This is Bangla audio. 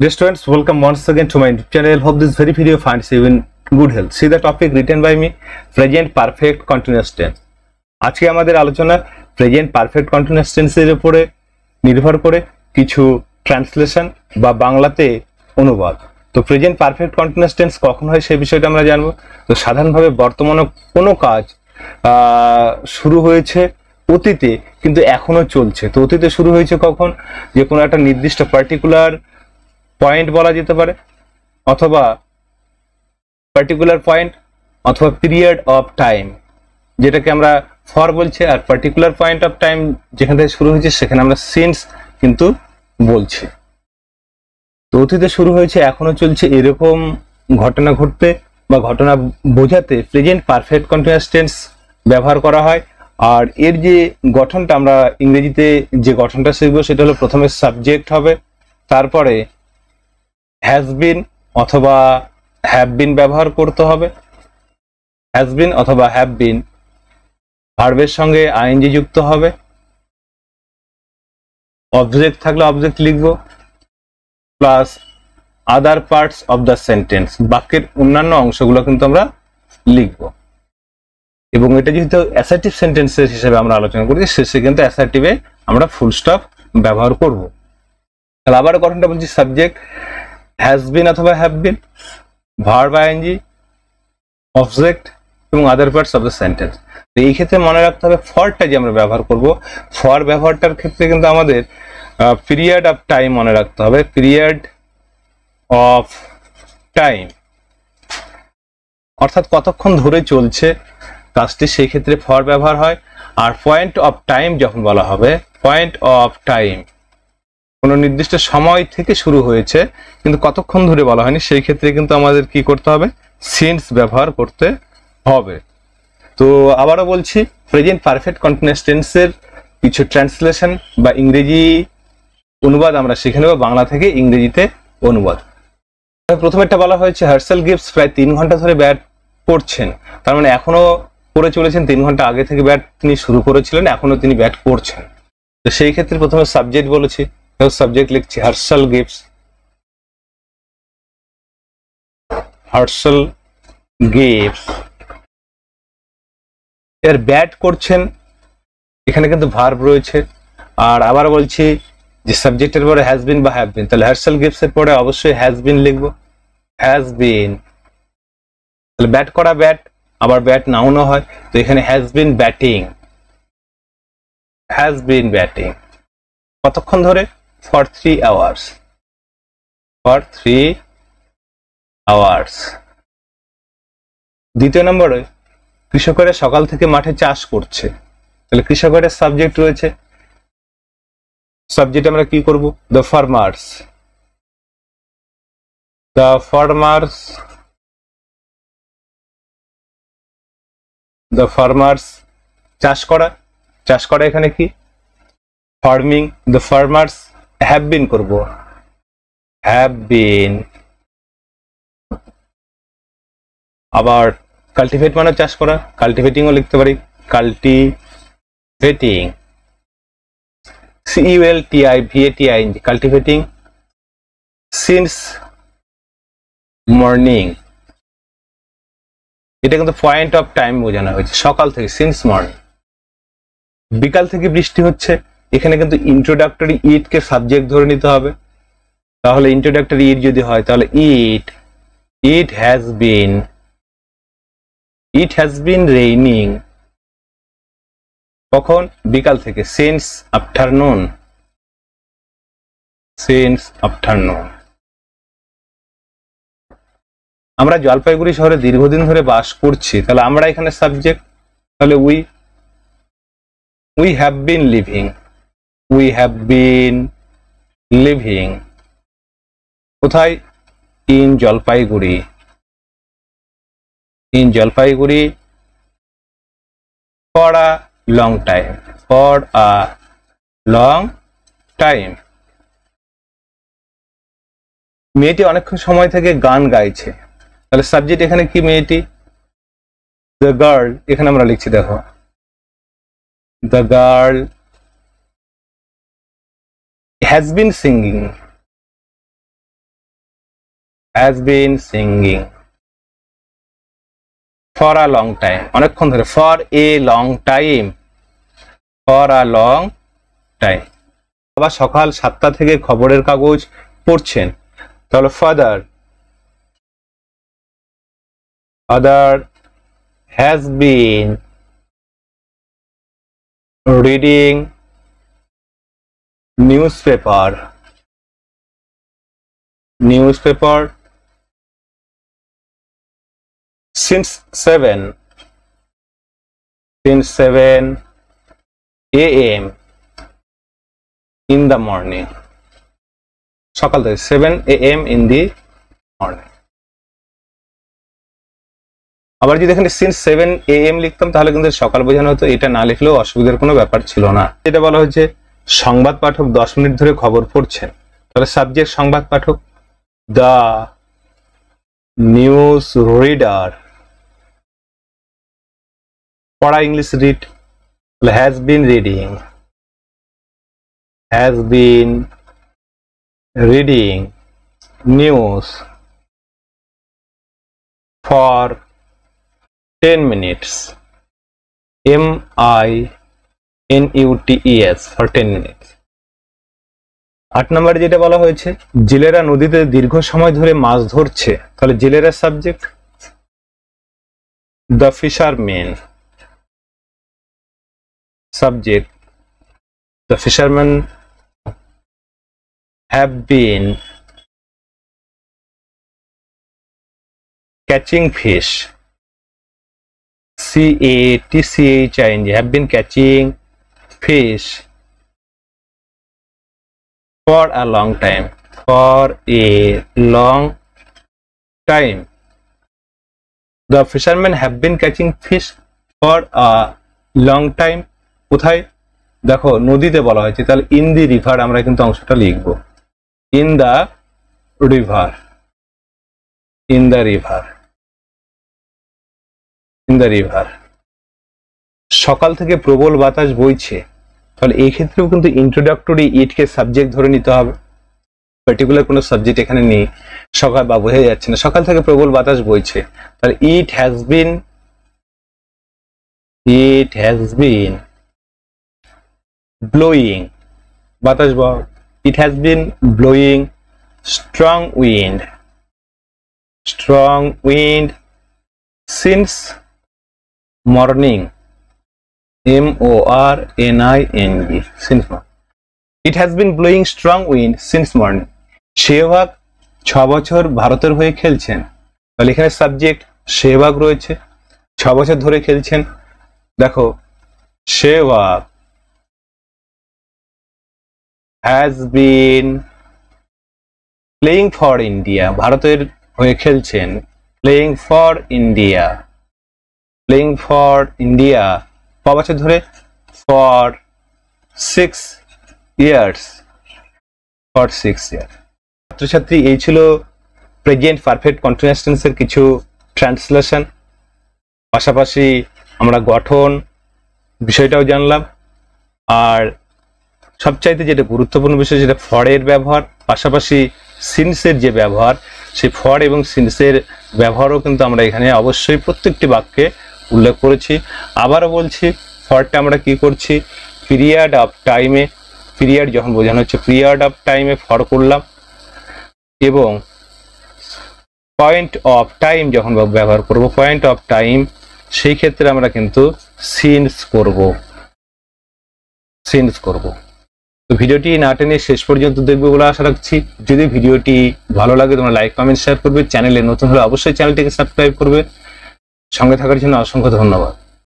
Dear students, welcome once again to my YouTube channel. Hope this very video finds you in good health. See the topic written by me, present perfect continuous tense. আজকে আমাদের আলোচনা প্রেজেন্ট পারফেক্ট কন্টিনিউয়াস টেন্সের উপরে নির্ভর করে কিছু ট্রান্সলেশন বা বাংলাতে অনুবাদ। তো প্রেজেন্ট পারফেক্ট কন্টিনিউয়াস টেন্স কখন হয় সেই বিষয়টা আমরা জানবো। তো সাধারণভাবে বর্তমানে কোনো কাজ শুরু হয়েছে অতীতে কিন্তু এখনো চলছে। তো অতীতে শুরু হয়েছে কখন, যে কোনো একটা নির্দিষ্ট পার্টিকুলার পয়েন্ট বলা যেতে পারে, অথবা পার্টিকুলার পয়েন্ট অথবা পিরিয়ড অফ টাইম, যেটাকে আমরা ফর বলছি, আর পার্টিকুলার পয়েন্ট অফ টাইম যেখান থেকে শুরু হয়েছে সেখানে আমরা সিন্স কিন্তু বলছি। তো অতীতে শুরু হয়েছে এখনো চলছে এরকম ঘটনা ঘটতে বা ঘটনা বোঝাতে প্রেজেন্ট পারফেক্ট কন্টিনিউয়াস টেন্স ব্যবহার করা হয়। আর এর যে গঠনটা, আমরা ইংরেজিতে যে গঠনটা শিখবো সেটা হলো প্রথমে সাবজেক্ট হবে, তারপরে হ্যাজ বিন অথবা হ্যাভ বিন ব্যবহার করতে হবে। হ্যাজ বিন অথবা হ্যাভ বিন, ভার্বের সঙ্গে আইএনজি যুক্ত হবে, অবজেক্ট থাকলে অবজেক্ট লিখবো, plus other parts of the sentence, বাক্যের অন্যান্য অংশগুলো কিন্তু আমরা লিখব। এবং এটা যেহেতু অ্যাসার্টিভ সেন্টেন্সের হিসেবে আমরা আলোচনা করি, শেষে কিন্তু অ্যাসার্টিভে আমরা ফুল স্টপ ব্যবহার করব। তাহলে আবার গঠনটা বলছি, সাবজেক্ট হ্যাজ বিন অথবা have been, verb ING, object এবং other parts of the sentence. তো এই ক্ষেত্রে মনে রাখতে হবে ফরটা যে আমরা ব্যবহার করব, ফর ব্যবহারটার ক্ষেত্রে কিন্তু আমাদের পিরিয়ড অফ টাইম মনে রাখতে হবে। পিরিয়ড অফ টাইম অর্থাৎ কতক্ষণ ধরে চলছে কাজটি, সেই ক্ষেত্রে ফর ব্যবহার হয়। আর পয়েন্ট অফ টাইম যখন বলা হবে, পয়েন্ট অফ টাইম কোনো নির্দিষ্ট সময় থেকে শুরু হয়েছে কিন্তু কতক্ষণ ধরে বলা হয়নি, সেই ক্ষেত্রে কিন্তু আমাদের কি করতে হবে, সিন্স ব্যবহার করতে হবে। তো আবারও বলছি, প্রেজেন্ট পারফেক্ট কন্টিনিউয়াস টেন্সের কিছু ট্রান্সলেশন বা ইংরেজি অনুবাদ আমরা শিখে নেব, বাংলা থেকে ইংরেজিতে অনুবাদ। প্রথমেরটা বলা হয়েছে, হার্সেল গিবস প্রায় 3 ঘন্টা ধরে ব্যাট করছেন। তার মানে এখনো করে চলেছেন, 3 ঘন্টা আগে থেকে ব্যাট তিনি শুরু করেছিলেন, এখনো তিনি ব্যাট করছেন। তো সেই ক্ষেত্রে প্রথমে সাবজেক্ট বলেছি, সাবজেক্ট লিখছি হার্সেল গিবস, হার্সেল গিবস। এর ব্যাট করছেন, এখানে কিন্তু ভার্ব রয়েছে। আর আবার বলছি যে সাবজেক্টের পরে হ্যাজ বিন বা হ্যাভ বিন, তাহলে হার্সেল গিবস এর পরে অবশ্যই হ্যাজ বিন লিখবো, হ্যাজ বিন। তাহলে ব্যাট করা ব্যাট, আবার ব্যাট নাউনও হয়, তো এখানে has been batting, has been batting. কতক্ষণ ধরে, ফর 3 আওয়ার্স, ফর 3 আওয়ার্স। দ্বিতীয় নম্বরে, কৃষকেরা সকাল থেকে মাঠে চাষ করছে। তাহলে কৃষকের সাবজেক্ট রয়েছে, সাবজেক্ট আমরা কি করব, the farmers, the farmers, the farmers. চাষ করা, চাষ করা এখানে কি, farming. The farmers have been করব, হ্যাভ বিন। আবার কাল্টিভেট মানে চাষ করা, কাল্টিভেটিংও লিখতে পারি, cultivating, CULTIVATING, cultivating. Since morning, এটা কিন্তু পয়েন্ট অফ টাইম বোঝানো হয়েছে, সকাল থেকে, সিন্স মর্নিং। বিকাল থেকে বৃষ্টি হচ্ছে, এখানে কিন্তু ইন্ট্রোডাক্টরি ইট কে সাবজেক্ট ধরে নিতে হবে। তাহলে ইন্ট্রোডাক্টরি ইট যদি হয়, তাহলে it has been, it has been raining. কখন, বিকাল থেকে, সিন্স আফটারনুন, সিন্স আফটারনুন। আমরা জলপাইগুড়ি শহরে দীর্ঘদিন ধরে বাস করছি, তাহলে আমরা এখানে সাবজেক্ট, তাহলে we have been living, we have been living. কোথায়, in Jalpaiguri, in Jalpaiguri, for a long time, for a long time. মেয়েটি অনেকক্ষণ সময় থেকে গান গাইছে, তাহলে সাবজেক্ট এখানে কি, মেয়েটি, দ্য গার্ল। এখানে আমরা লিখছি, দেখো, the girl has been singing, has been singing for a long time, অনেকক্ষণ ধরে, for a long time, for a long time। আবার সকাল 7টা থেকে খবরের কাগজ পড়ছেন, তাহলে father has been reading newspaper since 7 a.m. in the morning, সকাল থেকে 7 a.m. in the morning। আবার যদি এখানে since 7 a.m. লিখতাম তাহলে কিন্তু সকাল বোঝানো হতো, এটা না লিখলেও অসুবিধার কোনো ব্যাপার ছিল না। এটা বলা হয়েছে সংবাদ পাঠক 10 মিনিট ধরে খবর পড়ছেন, তাহলে সাবজেক্ট সংবাদ পাঠক, the news reader, পড়া English read, has been reading news for 10 minutes, MINUTES, for 10 minutes। 8 নম্বরে যেটা বলা হয়েছে জেলেরা নদীতে দীর্ঘ সময় ধরে মাছ ধরছে, তাহলে জেলেরা subject, the fishermen, subject, the fishermen have been catching fish, CATCHING, have been catching fish for a long time, the fishermen have been catching fish for a long time। কোথায় দেখো নদীতে বলা হয়েছে, তাহলে ইন দি রিভার আমরা কিন্তু অংশটা লিখবো, ইন দ্য রিভার। সকাল থেকে প্রবল বাতাস বইছে, তাহলে এই ক্ষেত্রেও কিন্তু ইন্ট্রোডাক্টরি ইটকে সাবজেক্ট ধরে নিতে হবে, পার্টিকুলার কোনো সাবজেক্ট এখানে নেই, সকাল বা বোঝা যাচ্ছে না, সকাল থেকে প্রবল বাতাস বইছে, তাহলে ইট হ্যাজ বিন blowing, বাতাস বয়, it has been blowing strong wind since morning, MORNING, since morning, it has been blowing strong wind since morning। Sehwag 6 বছর ভারতের হয়ে খেলছেন, তাহলে এখানে সাবজেক্ট সেহবাগ রয়েছে, 6 বছর ধরে খেলছেন, দেখো Sehwag has been playing for India, ভারতের হয়ে খেলছেন, playing for India ক বছর ধরে, for 6 years, ছাত্রছাত্রী এই ছিল প্রেজেন্ট পারফেক্ট কন্টিনিউয়াস টেন্সের কিছু ট্রান্সলেশন, পাশাপাশি আমরা গঠন বিষয়টাও জানলাম, আর সবচাইতে যেটা গুরুত্বপূর্ণ বিষয় যেটা ফরের ব্যবহার, পাশাপাশি সিন্সের যে ব্যবহার, সেই ফর এবং সিন্সের ব্যবহারও কিন্তু আমরা এখানে অবশ্যই প্রত্যেকটি বাক্যে উল্লেখ করেছি। আবারও বলছি, ফরটা আমরা কি করছি, পিরিয়ড অফ টাইমে, পিরিয়ড যখন বোঝানো হচ্ছে পিরিয়ড অফ টাইমে ফর করলাম, এবং পয়েন্ট অফ টাইম যখন ব্যবহার করব, পয়েন্ট অফ টাইম, সেই ক্ষেত্রে আমরা কিন্তু সিন্স করব। তো ভিডিওটি না টেনে শেষ পর্যন্ত দেখবে বলে আশা রাখছি। যদি ভিডিওটি ভালো লাগে তোমরা লাইক কমেন্ট শেয়ার করবে, চ্যানেলে নতুন হলে অবশ্যই চ্যানেলটিকে সাবস্ক্রাইব করবে। সঙ্গে থাকার জন্য অসংখ্য ধন্যবাদ।